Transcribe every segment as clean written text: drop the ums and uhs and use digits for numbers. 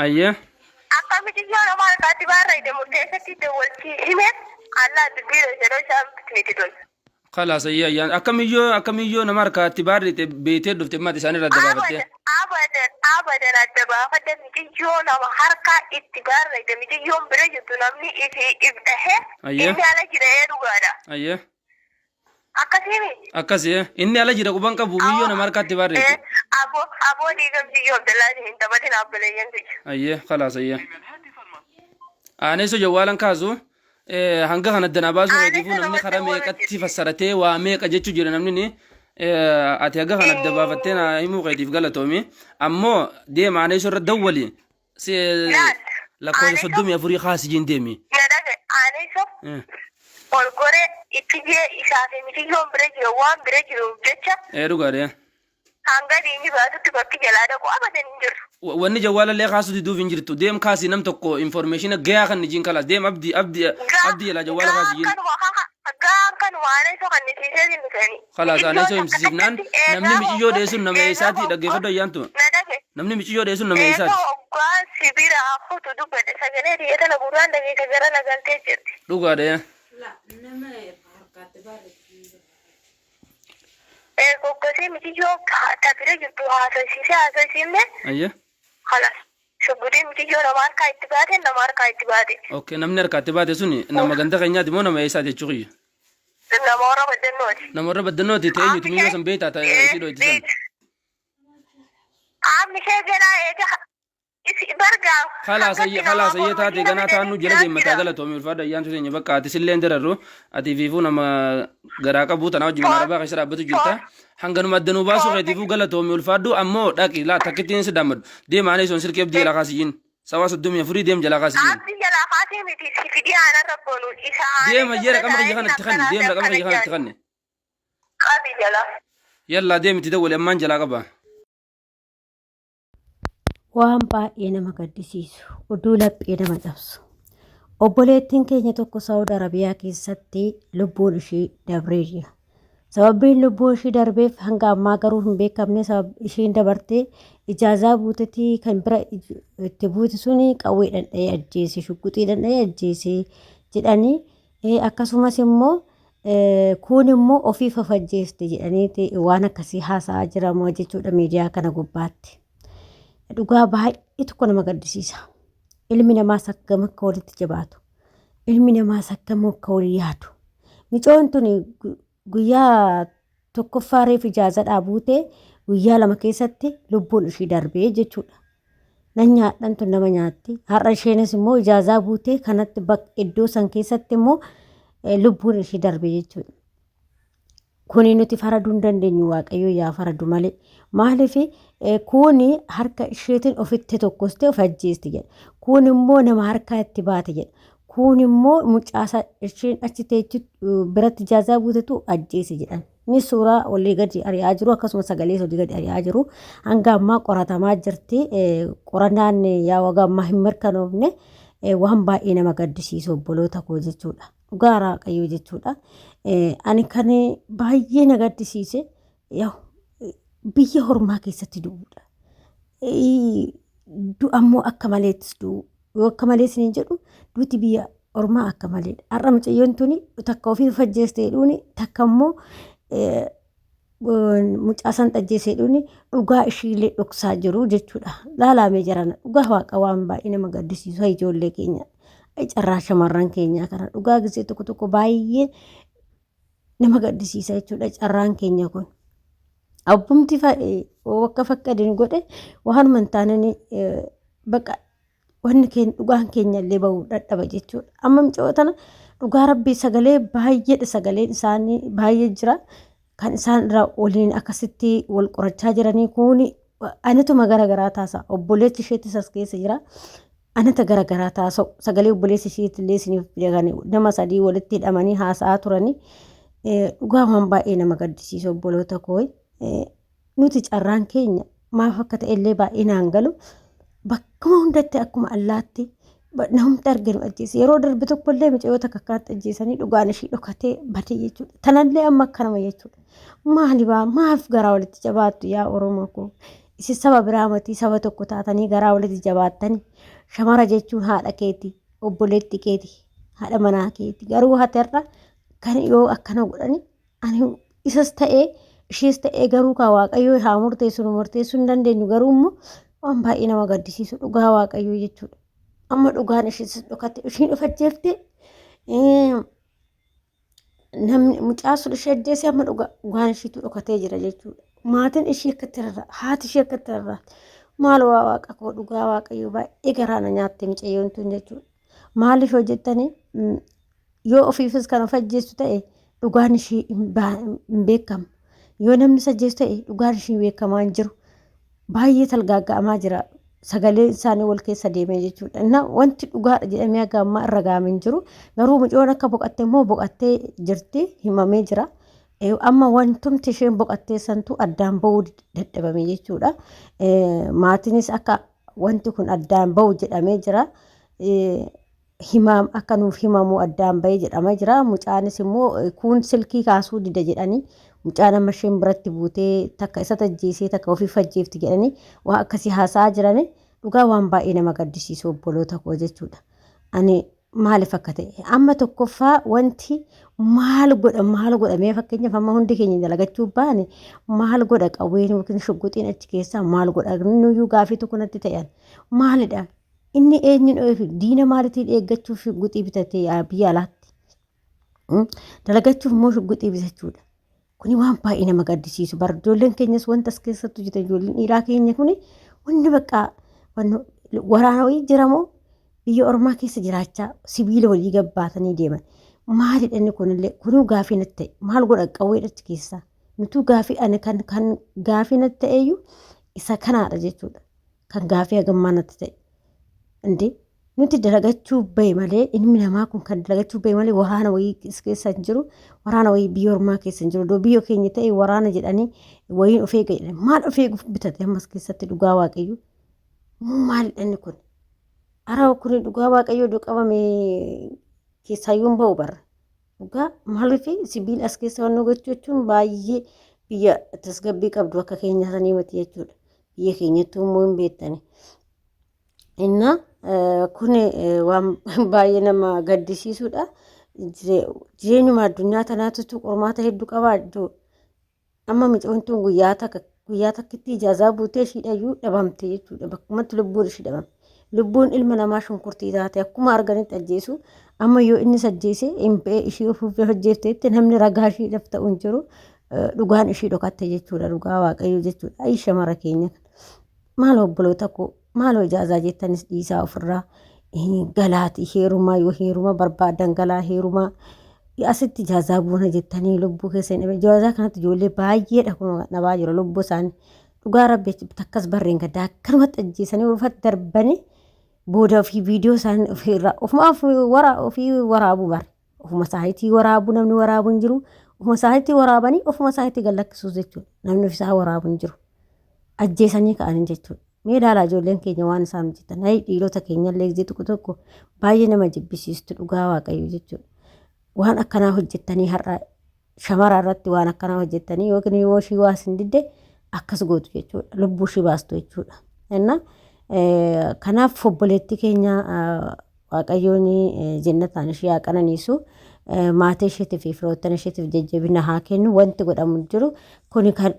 Ayya. Akkamitti yoo nama harkaatti baarrayde murteessatti dawwalchi hime Allah dubbiidha jedhoo isaan miti tol. Khalaas ayya akkamiyyoo nama harkaatti baarrite beetee dhufte maati isaan irra dabaafatte. Abadan adda baafadde miti yoo nama harkaa itti baarrayde miti yoo bira jirtu namni isii ibdahe inni ala jira dhugaadha. Ayya. Akkasimi. Akkasii inni ala jira quban qabu miyyoo nama harkaatti baarrite. Aboo diigamti yoo Abdullahi hin taphatin abbuleeyyan tiyya. Ayya khalaas ayya. Aaneeso jawwaalan kaasu hanga kana danaa baasuu eegifu namni karaa meeqatti fassaratee waa meeqa jechuu jira namni ni ati hanga kana adda baafattee na himuu qeetiif galatoomi ammoo deema aaneeso irra dawwali lakkoofsa 34 kaasi jiin deemi. Aaneeso ol goree itti jee isaa fi miti yoon bira jiru waan bira jiru jecha. Dhugaadha. Hanga diinni baatutti bakki jalaa dhaqu abadan hin jiru. Wanni jawwaalallee kaasuuti duuf hin jirtu deem kaasii nam tokko information gayaa kan nijiin kalas deem abdi yala jawwaala kaasii jiin. Gaan kanuma aaneesoo kan nisiisee hin dhufanii. Kalaas aaneesoo himsisiifnaan namni miiciyyoo dheessuun nama eessaati dhaggeeffadhu ayyaantu. Namni miiciyyoo dheessuun nama eessaati. Waan sibira hafuutu dubbate sagalee dhiyeeta na gurraan dhageessa gara nagaltee jirti. Dhugaadha. Goggosee miiciyyoo tabira jirtu haasofsiifne. Ayya. Kalaas. Shugudii miiciyyoo nama harkaa itti baate nama harkaa itti baate. Okay namni harkaa itti baate suni nama ganda keenyaati moo nama eessaati jechuu kiyya. Nama warra baddannooti. Nama warra baddannooti ta'ee miti miyyoo san beektaa ta'ee sidoo itti san. Aamni kee ganaa eega isi bargaa. Kalaas ayyee taate ganaa taanu jala deemataa galatoomi ulfaadha ayyaantu teenya bakka ati silleen dararru ati fiifuu nama garaa qabuu tanaa wajjin arabaa keessa dhaabbatu jirta. Hanganuma addanuu baasuu qeetiifuu galatoomi ulfaadhu ammoo dhaqi laa takkittiin si dammadu deema aanee son sirkee abdii jalaa kaasiyyiin sawaa 34 deem jalaa kaasiyyiin. Abdii jalaa kaasee miti si fidii aanan rabboonu isaa. Deema jee raqama kiyya kanatti kanni deema raqama kiyya kanatti kanni. Qabi jalaa. Yallaa deemiti dawwali ammaan jalaa qaba. Waan baay'ee nama gaddisiisu oduu laphee nama cabsu obboleettiin keenya tokko Saawud Arabiyaa keessatti lubbuun ishee darbee jira. Sababiin lubbuun ishee darbeef hanga ammaa garuu hin beekamne sabab isheen dabartee ijaazaa buutetii kan bira itti buute suni qawwee dhandhee ajjeese shugguxii dhandhee ajjeese jedhanii akkasumas immoo kun immoo ofiif of ajjeeste jedhanii waan akkasii haasa'aa jiramoo jechuudha miidiyaa kana gubbaatti. Dhugaa baay'ee tokko nama gaddisiisa. Ilmi namaa sakkama akka walitti jabaatu. Ilmi namaa sakkama akka walii yaadu. Micoon tuni guyyaa tokkoffaa reef ijaazadhaa buutee guyyaa lama keessatti lubbuun ishii darbee jechuudha. Nan nyaadhan tun nama nyaatti. Har'a isheenis immoo ijaazaa buutee kanatti iddoo san keessatti immoo lubbuun ishii darbee jechuudha. Kuni nuti faraduu hin dandeenyu waaqayyo yaa faradu malee. Maaliif kuni harka isheetiin ofitti tokkostee of ajjeesti jedha. Kun immoo nama harkaa itti baate jedha. Kun immoo mucaasaa isheen achi teechi biratti ijaazaa buutetu ajjeesi jedhan. Inni suuraa olii gadi ari'aa jiru akkasumas sagalee olii gadi ari'aa jiru. Hanga ammaa qoratamaa jirti. Qorannaan yaa waga ammaa hin mirkanoofne waan baay'ee nama gaddisiisu obboloota koo jechuudha. Dhugaa waaqayyoo jechuudha. Ani kan baay'ee na gaddisiise biyya hormaa keessatti du'uudha. Du'ammoo akka maleettis du'u. Yoo akka malees hin jedhu duuti biyya hormaa akka maleedha. Har'a mucayyoon tuni takka ofii fajjeestee dhuuni takka immoo mucaasaan xajjeessee dhuuni dhugaa ishiilee dhoksaa jiru jechuudha. Laalamee jirana dhugaa waaqa waan baay'ee nama gaddisiisu ijoollee keenya. Carraa shamarran keenyaa kana dhugaa gisee tokko tokko baay'ee nama gaddisiisa jechuudha carraan keenya kun. Abbumti akka fakkadin godhe waan mantaanani baqa wanni keenya dhugaan keenya illee bahuu dadhaba jechuudha. Amma micootana dhugaa rabbii sagalee baay'eedha sagaleen isaanii baay'ee jira. Kan isaan irraa waliin akkasitti wal qorachaa jiranii kuni anatuma garagaraa taasa obboleetti isheettis as keessa jira. Anata garagaraa taasa sagalee obboleessi isheetti illee isiniif jedhanii nama sadii walitti hidhamanii haasa'aa turanii dhugaa waan baay'ee nama gaddisiisu obboloota koo. Nuti carraan keenya maaf akka ta'e illee baay'ee naan galu bakkuma hundatti akkuma allaatti namni arginu ajjeese yeroo darbe tokko illee micoota kakkaatti ajjeesanii dhugaan ishii dhokatee badee jechuudha. Tanallee amma akkanuma jechuudha. Maali maaf garaa walitti jabaattu yaa Oromoo koo isin saba biraa miti saba tokko taatanii garaa walitti jabaattanii shamara jechuun haadha keeti obboleetti keeti haadha manaa keeti garuu hatarra kan yoo akkana godhani ani isas ta'ee ishees ta'ee garuu ka waaqayyoo haa murteessuu hin dandeenyu garuu immoo waan baay'ee nama gaddisiisu dhugaa waaqayyoo jechuudha. Amma dhugaan ishees dhokate ishiin dhufajjeeftee namni mucaasu ishee ajjeese amma dhugaan ishiitu dhokatee jira jechuudha. Maatiin ishee akkatti irraa haati ishee akkatti irraa maal waa waaqa koo dhugaa waaqayyoo baay'ee garaana nyaatte mucayyoon tun jechuudha. Maaliif hojjettanii yoo ofiifis kan of ajjeessu ta'e dhugaan ishee hin beekamu. Yoo namni ajjeessu ta'e dhugaan ishee beekamaa hin jiru. Baay'ee talgaagga'amaa jira. Sagalee isaanii wal keessa deemee jechuudha. Innaa wanti dhugaadha jedhamee akka ammaa irra gahamee hin jiru. Garuu mucoon akka boqattee immoo boqattee jirti himamee jira. Amma wantumti isheen boqattee santu addaan bahuu dadhabame jechuudha. Maatiinis akka wanti kun addaan bahu jedhamee jira. Akka nuuf himamu addaan bahee jedhamee jira. Mucaanis immoo kun silkii kaasuu dida jedhanii mucaan amma isheen biratti buutee takka isa ajjeesee takka ofiif ajjeefti jedhanii waa akkasii haasa'aa jirani dhugaa waan baay'ee nama gaddisiisu obboloota koo jechuudha. Ani maaliif akka ta'e amma tokkoffaa wanti maal godha mee fakkeenyaaf amma hundi keenya dalagachuu baane maal godha qawween yookiin shugguxiin achi keessaa maal godha nuyyuu gaafii tokko natti ta'an maalidha inni eenyuun oofi diina maalitiin eeggachuuf shugguxii bitatee biyya alaatti dalagachuuf immoo shugguxii bitachuudha. Kuni waan baay'ee nama gaddisiisu ijoolleen keenyas wanta as keessattuu jiran ijoolleen dhiiraa keenya kuni wanni bakka waraana wayii jiramoo biyya ormaa keessa jiraachaa sibiila walii gabbaatanii deeman maalidha inni kunillee kunuu gaafii natti ta'e maal godha qawweedhachi keessaa nutuu gaafii ani kan gaafii natti ta'eyyuu isa kanaadha jechuudha kan gaafii hagammaa natti ta'e indee nuti dalagachuu bahe malee ilmi namaa kun kan dalagachuu bahe malee waraana wayii keessa hin jiru waraana wayii biyya ormaa keessa hin jiru doo biyya keenya ta'e waraana jedhanii wayiin of eega jedhan maal of eeguuf bitate ammas keessatti dhugaa waaqayyoo maalidha inni kun ara kun dhugaa waaqayyoo doo qabame keessaayyuu hin bahu barra dhugaa maaliif sibiila as keessa waan gochuun baay'ee biyya tasgabbii qabdu akka keenya sanii mati jechuudha biyya keenyatti immoo hin beektani. Inna kun waan baay'ee nama gaddisiisudha. Jireenyuma addunyaa tanaatu qormaata hedduu qabaaddu. Amma mucoon tun guyyaa takkitti ijaazaa buutee ishiidhayyuu dhabamte jechuudha. Bakkumatti lubbuun ishii dhabamte. Lubbuun ilma namaa shunkurtii taate akkuma arganitti ajjeesu. Amma yoo inni ajjeese hin ba'e ishii ofuuf hojjetteetti namni ragaa ishiidhaaf ta'u hin jiru. Dhugaan ishii dhokatte jechuudha. Dhugaa waaqayyoo jechuudha. Ayi shamara keenya. Maal obboloota koo maaloo ijaazaa jettanis dhiisaa ofirraa galaati heerumaa yoo heeruma barbaadan galaa heerumaa asitti ijaazaa buuna jettanii lubbuu keessa hin dhabe ijaazaa kanatti ijoollee baay'eedha kun nabaa jira lubbuu isaanii dhugaa rabbi takkas barreen gaddaa akkanumatti ajjeesanii urfatti darbanii booda ofii viidiyoo isaanii ofirraa ofii waraabuu bare ofuma saayitii waraabuu namni waraabuu hin jiru ofuma saayitii waraabanii ofuma saayitii gallakkisuus jechuudha namni ofiisaa waraabuu hin jiru ajjeesanii ka'anii jechuudha. Mee ilaalaa ijoolleen keenya waan isaan hojjetan dhiirota keenyallee gisee tokko baay'ee nama jibbisiistu dhugaa waaqayyoo jechuudha. Waan akkanaa hojjettanii har'a shamara irratti waan akkanaa hojjettanii yookiin yoo ishii waas hin didde akkas gootu jechuudha. Lubbuu ishii baastu jechuudha. Kanaaf obboleettii keenya waaqayyoon jannataan ishee haa qananiisu. Maatii isheetiif fi firoottan isheetiif jajjabina haa kennu wanti godhamu jiru kuni kan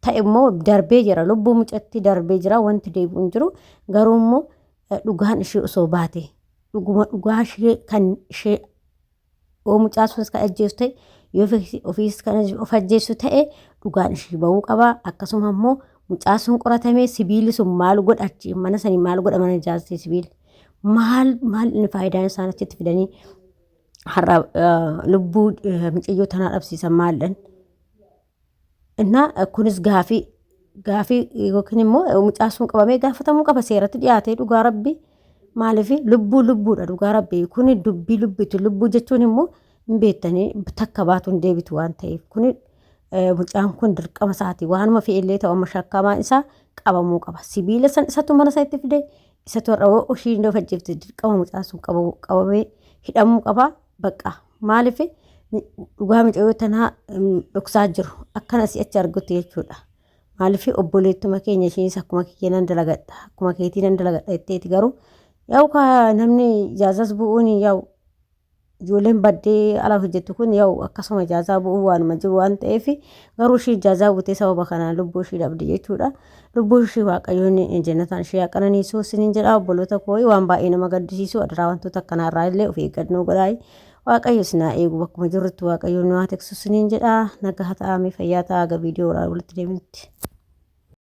ta'e immoo darbee jira lubbuu mucatti darbee jira wanti deebi'u hin jiru garuu immoo dhugaan ishee osoo baate dhugaa ishee kan ishee mucaa sunis kan ajjeessu ta'e yoo ofiis kan of ajjeessu ta'e dhugaan ishee bahuu qaba akkasuma immoo mucaa sun qoratamee sibiilli sun maal godhachi mana sanii maal godha mana ijaarsa sibiilli maal inni faayidaan isaan achitti fidanii har'a lubbuu mucayyoo tanaa dhabsiisan maalidhaan innaa kunis gaafii yookiin immoo mucaa sun qabamee gaafatamuu qaba seeratti dhiyaatee dhugaa rabbi maaliif lubbuudha dhugaa rabbi kuni dubbii lubbitu lubbuu jechuun immoo hin beektanii takka baatu hin deebitu waan ta'eef kuni mucaan kun dirqama isaati waanuma fe'illee ta'u amma shakkamaan isaa qabamuu qaba sibiila san isatu mana isaa itti fide isatu har'a ishii hin hojjefte dirqama mucaa sun qabamee hidhamuu qaba. Bakka maaliif dhugaa mucayyoo tanaa dhoksaa jiru akkana si achi argutti jechuudha. maaliif obboleettuma keenya ishiinis akkuma kiyya nan dalagadha akkuma keetii nan dalagadha jetteeti garuu yaa'u ka namni ijaazas bu'uun yaa'u ijoolleen baddee ala hojjettu kun yaa'u akkasuma ijaazaa bu'uu waanuma jiru waan ta'eef garuu ishii ijaazaa buutee sababa kanaan lubbuu ishii dhabde jechuudha. Lubbuu ishii waaqayyoon jannataan ishee haa qananiisu isiniin jedha obboloota koo waan baay'ee nama gaddisiisu adaraa wantoota akkanaarraa illee of eeggannoo godhaa. Waaqayyo sinaa eegu bakkuma jirrutti waaqayyoon nu haa tiksu isiniin jedha. Nagaa ta'aa fayyaa ta'aa viidiyoo walitti deebinutti.